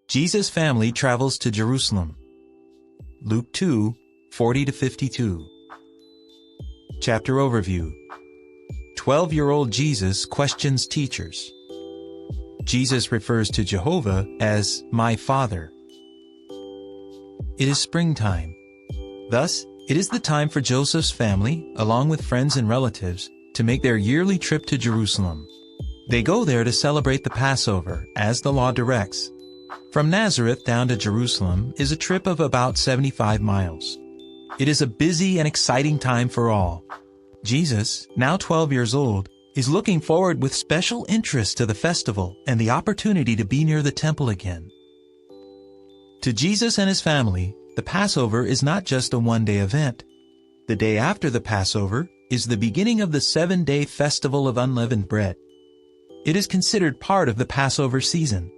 Jesus' family travels to Jerusalem. Luke 2:40-52. Chapter Overview. 12-year-old Jesus questions teachers. Jesus refers to Jehovah as my Father. It is springtime. Thus, it is the time for Joseph's family, along with friends and relatives, to make their yearly trip to Jerusalem. They go there to celebrate the Passover, as the law directs. From Nazareth down to Jerusalem is a trip of about 75 miles. It is a busy and exciting time for all. Jesus, now 12 years old, is looking forward with special interest to the festival and the opportunity to be near the temple again. To Jesus and his family, the Passover is not just a one-day event. The day after the Passover is the beginning of the 7-day festival of unleavened bread. It is considered part of the Passover season.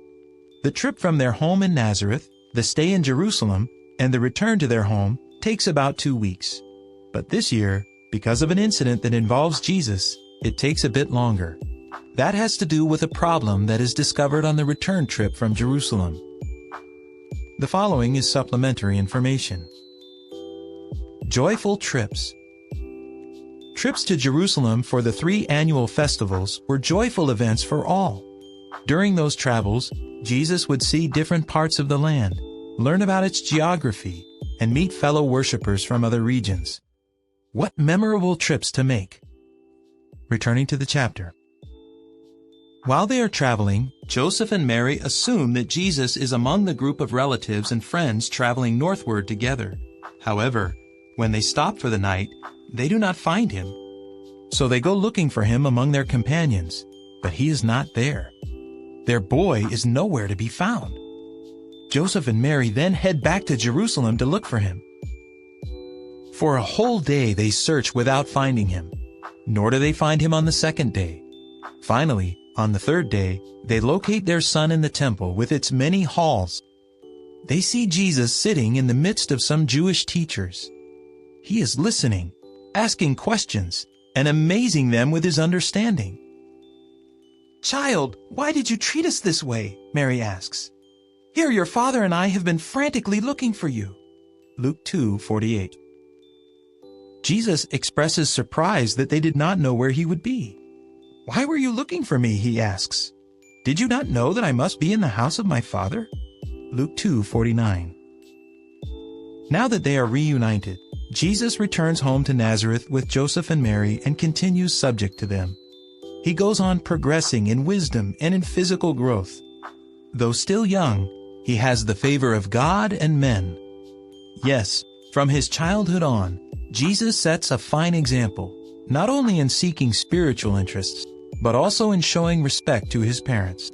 The trip from their home in Nazareth, the stay in Jerusalem, and the return to their home takes about 2 weeks. But this year, because of an incident that involves Jesus, it takes a bit longer. That has to do with a problem that is discovered on the return trip from Jerusalem. The following is supplementary information. Joyful trips. Trips to Jerusalem for the 3 annual festivals were joyful events for all. During those travels, Jesus would see different parts of the land, learn about its geography, and meet fellow worshipers from other regions. What memorable trips to make! Returning to the chapter. While they are traveling, Joseph and Mary assume that Jesus is among the group of relatives and friends traveling northward together. However, when they stop for the night, they do not find him. So they go looking for him among their companions, but he is not there. Their boy is nowhere to be found. Joseph and Mary then head back to Jerusalem to look for him. For a whole day they search without finding him, nor do they find him on the 2nd day. Finally, on the 3rd day, they locate their son in the temple with its many halls. They see Jesus sitting in the midst of some Jewish teachers. He is listening, asking questions, and amazing them with his understanding. "Child, why did you treat us this way?" Mary asks. "Here your father and I have been frantically looking for you." Luke 2:48. Jesus expresses surprise that they did not know where he would be. "Why were you looking for me?" he asks. "Did you not know that I must be in the house of my Father?" Luke 2:49. Now that they are reunited, Jesus returns home to Nazareth with Joseph and Mary and continues subject to them. He goes on progressing in wisdom and in physical growth. Though still young, he has the favor of God and men. Yes, from his childhood on, Jesus sets a fine example, not only in seeking spiritual interests, but also in showing respect to his parents.